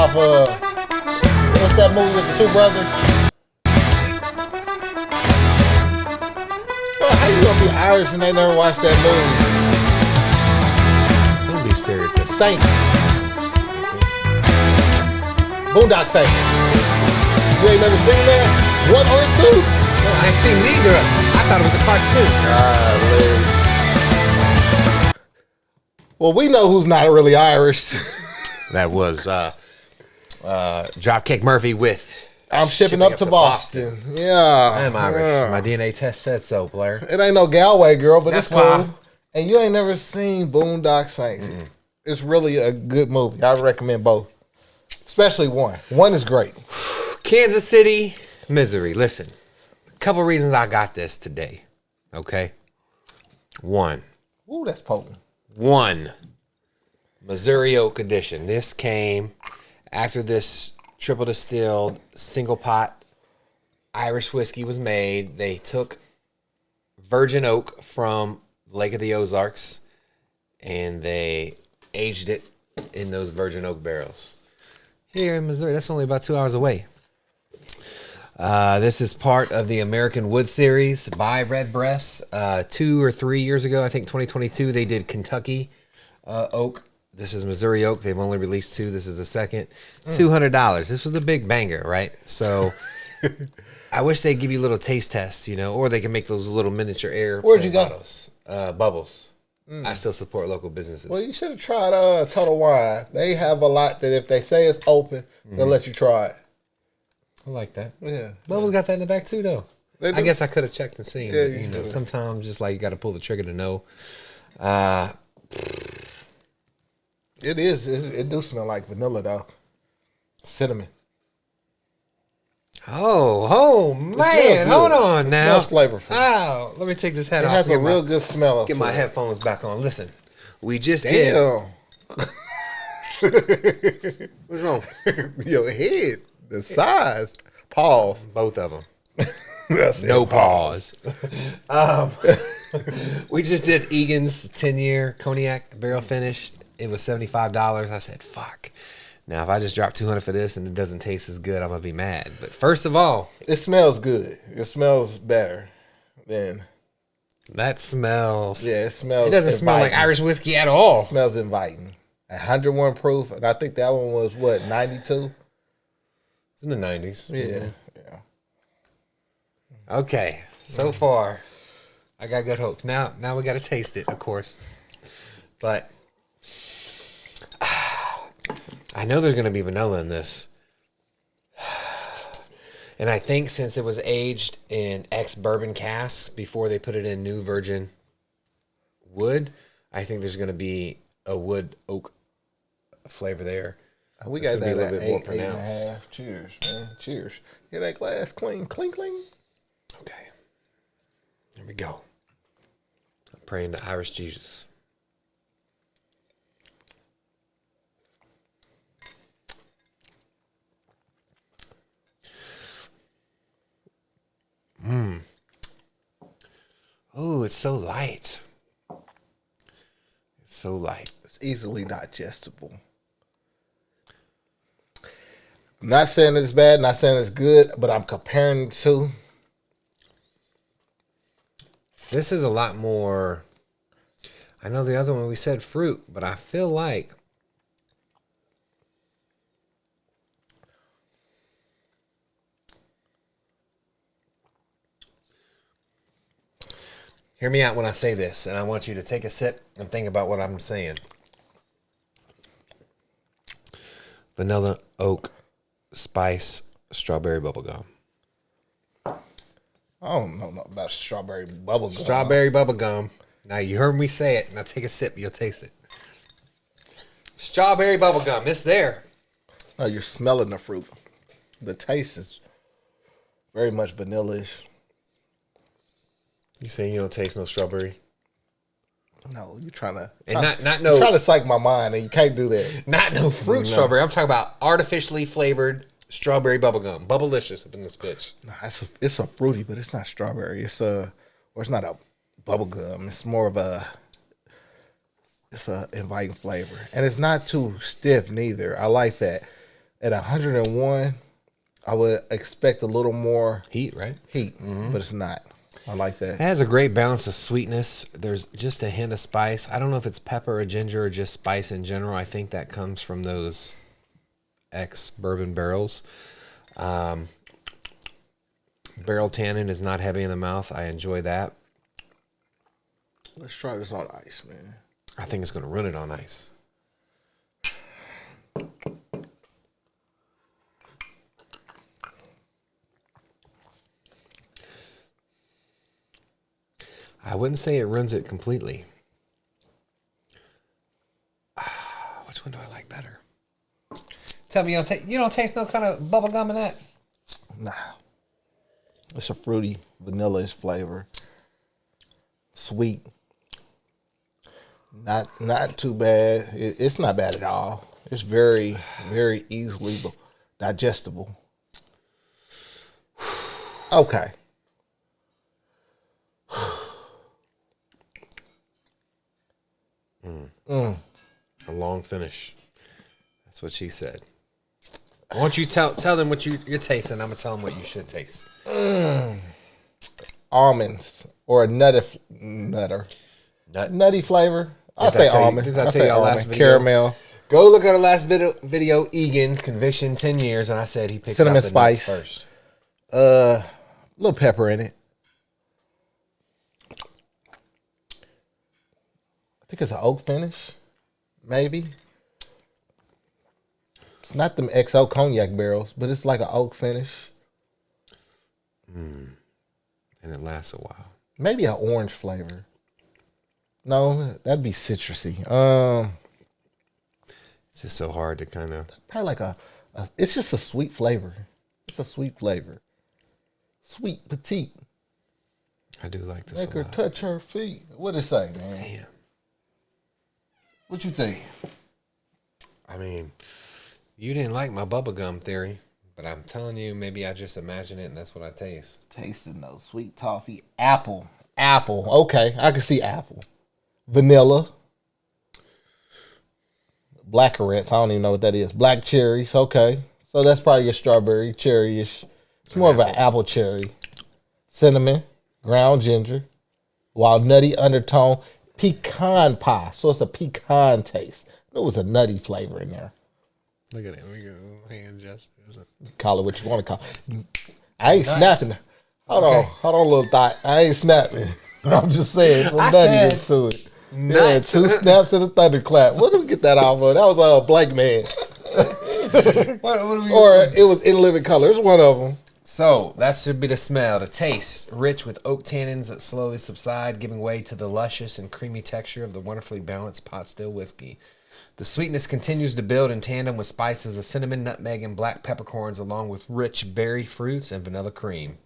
off what's that movie with the two brothers? Well, how you gonna be Irish and they never watched that movie? Don't be stereotypical. Saints. Boondock Saints. You ain't never seen that? One or two? No, I ain't seen neither of them. I thought it was a cartoon. Well, we know who's not really Irish. That was Dropkick Murphy with I'm shipping up to Boston. Yeah. I'm Irish. Yeah. My DNA test said so, Blair. It ain't no Galway girl, but That's it's cool. why. And you ain't never seen Boondock Saints. It's really a good movie. I recommend both. Especially one. One is great. Kansas City, Missouri. Listen, a couple reasons I got this today. Okay. One. Ooh, that's potent. Missouri Oak edition. This came after this triple distilled single pot Irish whiskey was made. They took virgin oak from Lake of the Ozarks and they aged it in those virgin oak barrels. Here in Missouri, that's only about 2 hours away. This is part of the American Wood Series by Redbreast. 2 or 3 years ago, I think 2022, they did Kentucky Oak. This is Missouri Oak. They've only released 2. This is the second. $200. This was a big banger, right? So I wish they'd give you little taste tests, or they can make those little miniature air. Where'd you go? Bottles. Bubbles. I still support local businesses. Well, you should have tried Total Wine. They have a lot that if they say it's open, they'll let you try it. I like that. Yeah. Bubbles got that in the back too, though. I guess I could have checked and seen. Yeah, but, sometimes just like you got to pull the trigger to know. It is. It do smell like vanilla, though. Cinnamon. Oh, man. Hold on now. It smells flavorful. Oh, let me take this hat It off. has a real good smell. Get my headphones back on. Listen, we just Damn. did. What's wrong? Your head, the size. Pause. Both of them. That's No pause. We just did Egan's 10-year cognac barrel finished. It was $75. I said, fuck. Now, if I just drop $200 for this and it doesn't taste as good, I'm going to be mad. But first of all, it smells good. It smells better than. that smells. Yeah, it smells. It doesn't smell like Irish whiskey at all. It smells inviting. 101 proof, and I think that one was what, 92? It's in the 90s. Yeah. Okay, so far, I got good hopes. Now we got to taste it, of course. But I know there's going to be vanilla in this. And I think since it was aged in ex-bourbon casks before they put it in new virgin wood, I think there's going to be a wood oak flavor there. We got that a little at bit more pronounced. 8.5. Cheers, man. Cheers. Hear that glass cling, cling, cling. Okay. Here we go. I'm praying to Irish Jesus. Oh, it's so light. It's so light. It's easily digestible. I'm not saying it's bad, not saying it's good, but I'm comparing the two. This is a lot more. I know the other one we said fruit, but I feel like hear me out when I say this, and I want you to take a sip and think about what I'm saying. Vanilla, oak, spice, strawberry bubblegum. I don't know nothing about strawberry bubblegum. Strawberry bubblegum. Now, you heard me say it. Now, take a sip. You'll taste it. Strawberry bubblegum. It's there. Oh, you're smelling the fruit. The taste is very much vanilla-ish. You saying you don't taste no strawberry? No, you're trying to... And not You're trying to psych my mind, and you can't do that. Not no fruit strawberry. I'm talking about artificially flavored strawberry bubblegum. Bubblicious up in this bitch. Nah, it's a fruity, but it's not strawberry. It's not a bubblegum. It's more of it's a inviting flavor. And it's not too stiff neither. I like that. at 101, I would expect a little more Heat, right? heat, but it's not. I like that. It has a great balance of sweetness. There's just a hint of spice. I don't know if it's pepper or ginger or just spice in general. I think that comes from those ex-bourbon barrels. Barrel tannin is not heavy in the mouth. I enjoy that. Let's try this on ice, man. I think it's going to run it on ice. I wouldn't say it runs it completely. Which one do I like better? Tell me you don't taste no kind of bubble gum in that? Nah. It's a fruity, vanilla-ish flavor. Sweet. Not too bad. It's not bad at all. It's very, very easily digestible. Okay. A long finish. That's what she said. Why don't you tell them what you're tasting? I'm going to tell them what you should taste. Almonds or a nutty flavor. I'll say almond. Did I tell you our last video? Caramel. Go look at our last video, Egan's Conviction 10 years, and I said he picks Cinnamon out the spice nuts first. A little pepper in it. I think it's an oak finish, maybe. It's not them XO cognac barrels, but it's like an oak finish. And it lasts a while. Maybe an orange flavor. No, that'd be citrusy. It's just so hard to kind of... Probably like it's just a sweet flavor. It's a sweet flavor. Sweet, petite. I do like this Make a her lot. touch her feet. What it say, man? Damn. What you think? I mean, you didn't like my bubblegum theory, but I'm telling you, maybe I just imagine it and that's what I taste. Tasting those sweet toffee. Apple. Okay, I can see apple. Vanilla. Blackcurrants. I don't even know what that is. Black cherries. Okay. So that's probably your strawberry, cherry-ish. It's more of an apple cherry. Cinnamon. Ground ginger. Wild nutty undertone. Pecan pie. So it's a pecan taste. There was a nutty flavor in there. Look at it. Let me get a little hand gesture. Call it what you want to call it. I ain't snapping. Hold on, little thought. I ain't snapping. I'm just saying some nuttiness to it. Yeah, 2 snaps and a thunderclap. Where did we get that off of? That was a Black Man. Or it was In Living Color. It's one of them. So that should be the smell. The taste, rich with oak tannins that slowly subside, giving way to the luscious and creamy texture of the wonderfully balanced pot still whiskey. The sweetness continues to build in tandem with spices of cinnamon, nutmeg, and black peppercorns, along with rich berry fruits and vanilla cream.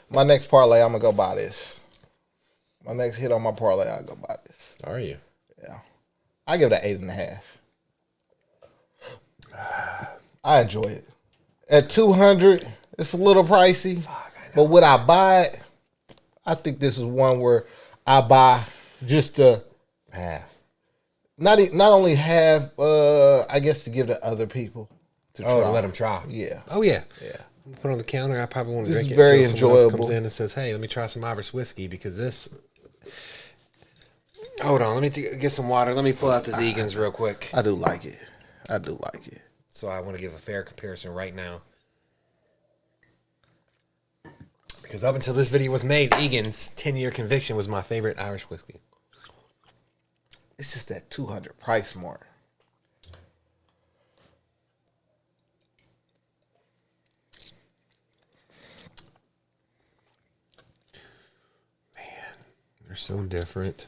My next parlay, I'm going to go buy this. My next hit on my parlay, I'll go buy this. Are you? Yeah. I give it an 8.5. I enjoy it. At 200, it's a little pricey. But would I buy it? I think this is one where I buy just to Half. not only have, I guess, to give to other people to try. To let them try. Yeah. Oh, yeah. Yeah. Put it on the counter. I probably want to This drink is it. very until someone else enjoyable. comes in and says, hey, let me try some Irish whiskey because this... Hold on. Let me get some water. Let me pull out this Egan's real quick. I do like it. So I want to give a fair comparison right now. Because up until this video was made, Egan's 10-year conviction was my favorite Irish whiskey. It's just that 200 price mark. They're so different.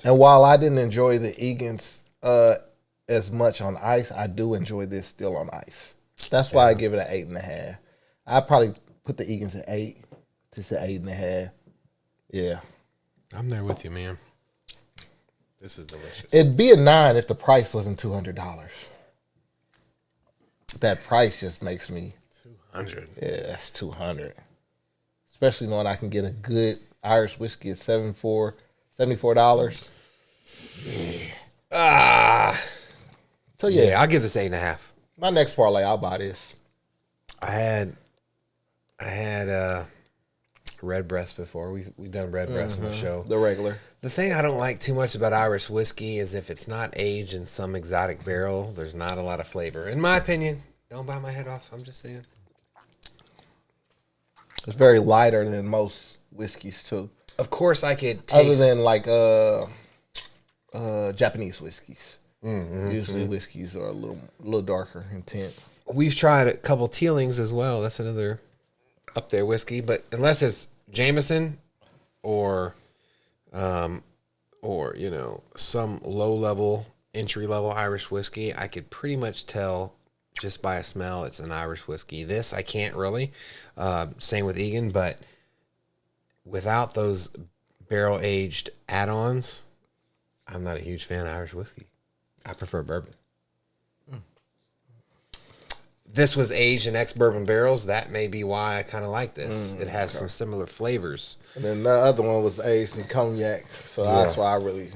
And while I didn't enjoy the Egan's as much on ice, I do enjoy this still on ice. That's why I give it an 8.5. I probably put the Egan's at 8. This at 8.5. Yeah. I'm there with you, man. This is delicious. It'd be a 9 if the price wasn't $200. That price just makes me 200. Yeah, that's 200. Especially knowing I can get a good Irish whiskey at $74. So yeah, I'll give this 8.5. my next parlay, I'll buy this. I had Redbreast before. We've done Redbreast on the show. The regular. The thing I don't like too much about Irish whiskey is if it's not aged in some exotic barrel, there's not a lot of flavor. In my opinion, don't buy my head off. I'm just saying. It's very lighter than most whiskeys too. Of course, I could taste. Other than like Japanese whiskeys. Usually whiskeys are a little darker in tint. We've tried a couple Teelings as well. That's another up there whiskey, but unless it's Jameson or some low level, entry level Irish whiskey, I could pretty much tell just by a smell it's an Irish whiskey. This I can't really. Same with Egan, but without those barrel aged add-ons, I'm not a huge fan of Irish whiskey. I prefer bourbon. This was aged in ex-bourbon barrels. That may be why I kind of like this. It has some similar flavors. And then the other one was aged in cognac, so that's why I really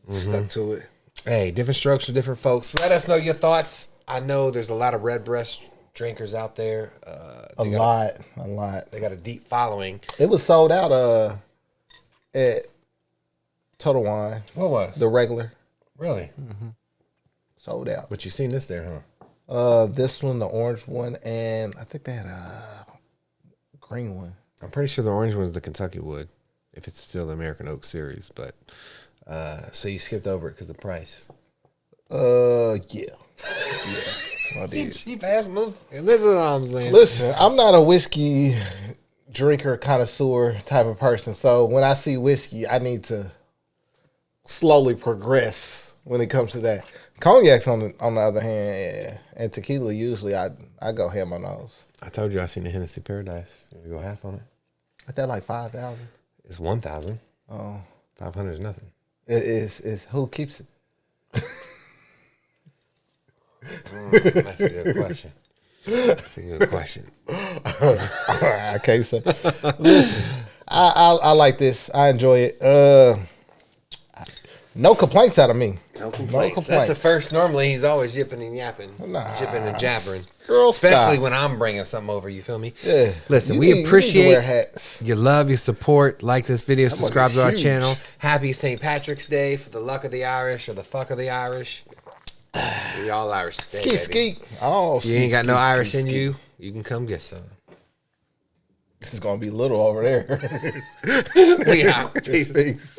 stuck to it. Hey, different strokes for different folks. Let us know your thoughts. I know there's a lot of Redbreast drinkers out there. A lot. They got a deep following. It was sold out at Total Wine. What was? The regular. Really? Sold out. But you seen this there, huh? This one, the orange one, and I think they had a green one. I'm pretty sure the orange one's the Kentucky Wood, if it's still the American Oak series. But so you skipped over it because of the price. Yeah. I did. Cheap ass mother. Listen to what I'm saying. Listen, I'm not a whiskey drinker, connoisseur type of person. So when I see whiskey, I need to slowly progress when it comes to that. Cognacs on the other hand, yeah. And tequila, usually I go ham on those. I told you I seen the Hennessy Paradise. You go half on it. I that like 5,000. It's 1,000. Oh, 500 is nothing. It's who keeps it? That's a good question. That's a good question. I can't say. Listen, I like this. I enjoy it. No complaints out of me. No complaints. That's the first. Normally, he's always yipping and yapping, jipping and jabbering. Girl, especially stop. when I'm bringing something over. You feel me? Yeah. Listen, You we need to appreciate wear hats. your love, your support. Like this video, subscribe to our huge. channel. Happy St. Patrick's Day for the luck of the Irish or the fuck of the Irish. We all Irish today, baby. Skeet. Oh, You ain't got no Irish in you. You can come get some. This is gonna be little over there. We out. Peace. Peace.